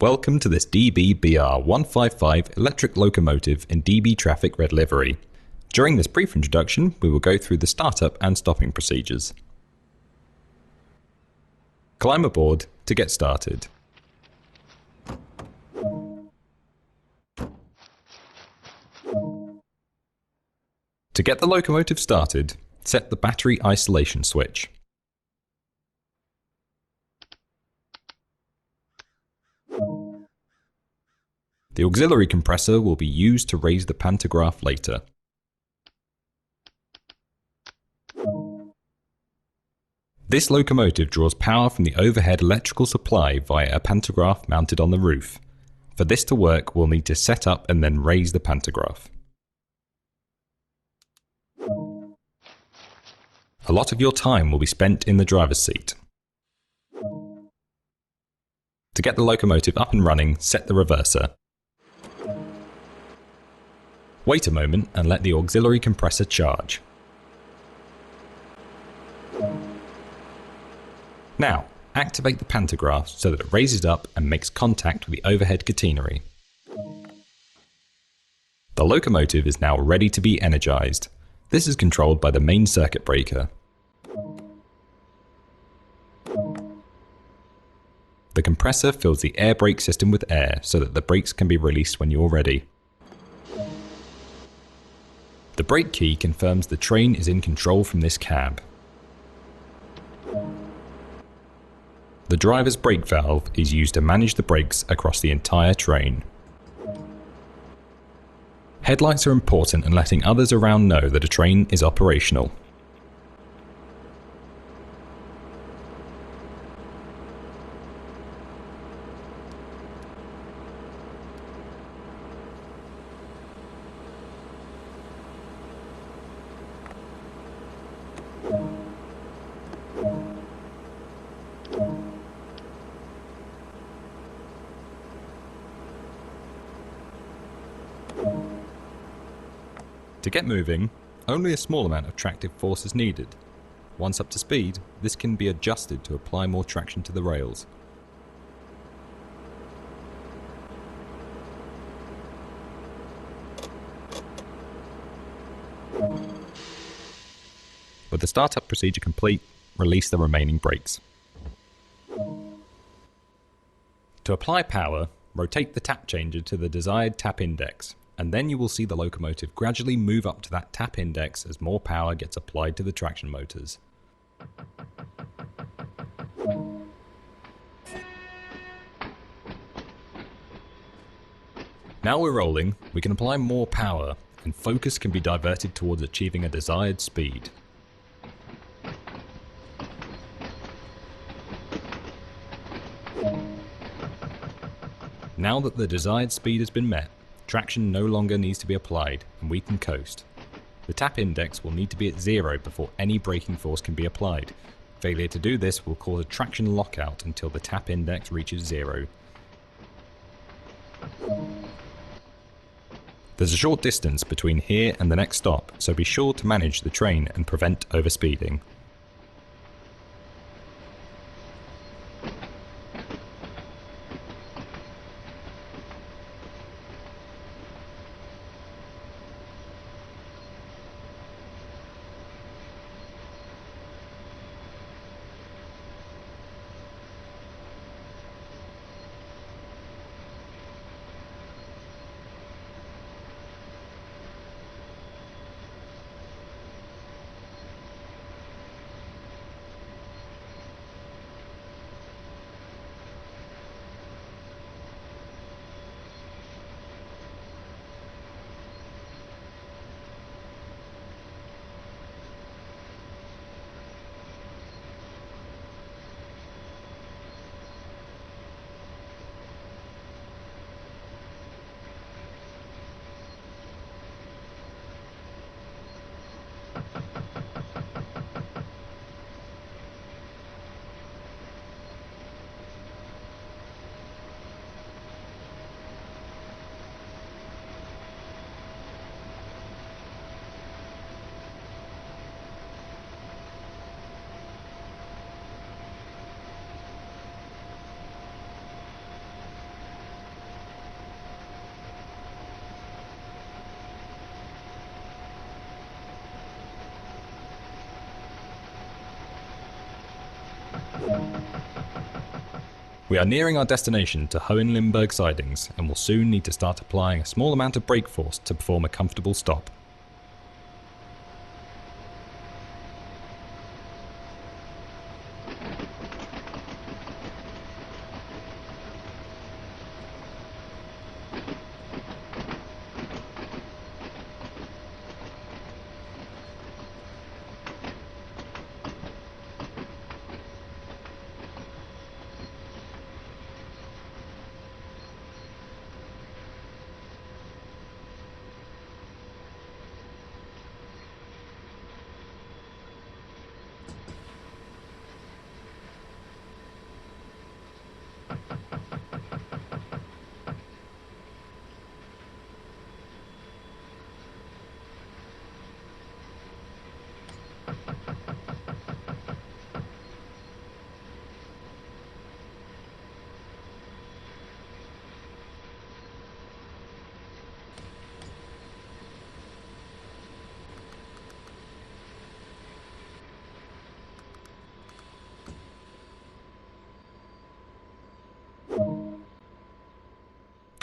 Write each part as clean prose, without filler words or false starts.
welcome to this DB-BR155 electric locomotive in DB traffic red livery. During this brief introduction, we will go through the startup and stopping procedures. Climb aboard to get started. To get the locomotive started, set the battery isolation switch. The auxiliary compressor will be used to raise the pantograph later. This locomotive draws power from the overhead electrical supply via a pantograph mounted on the roof. For this to work, we'll need to set up and then raise the pantograph. A lot of your time will be spent in the driver's seat. To get the locomotive up and running, set the reverser. Wait a moment and let the auxiliary compressor charge. Now, activate the pantograph so that it raises up and makes contact with the overhead catenary. The locomotive is now ready to be energized. This is controlled by the main circuit breaker. The compressor fills the air brake system with air so that the brakes can be released when you're ready. The brake key confirms the train is in control from this cab. The driver's brake valve is used to manage the brakes across the entire train. Headlights are important in letting others around know that a train is operational. To get moving, only a small amount of tractive force is needed. Once up to speed, this can be adjusted to apply more traction to the rails. With the startup procedure complete, release the remaining brakes. To apply power, rotate the tap changer to the desired tap index, and then you will see the locomotive gradually move up to that tap index as more power gets applied to the traction motors. Now we're rolling, we can apply more power, and focus can be diverted towards achieving a desired speed. Now that the desired speed has been met, traction no longer needs to be applied and we can coast. The tap index will need to be at 0 before any braking force can be applied. Failure to do this will cause a traction lockout until the tap index reaches 0. There's a short distance between here and the next stop, so be sure to manage the train and prevent overspeeding. We are nearing our destination to Hohenlimberg sidings and will soon need to start applying a small amount of brake force to perform a comfortable stop.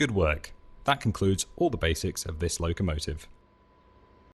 Good work. That concludes all the basics of this locomotive.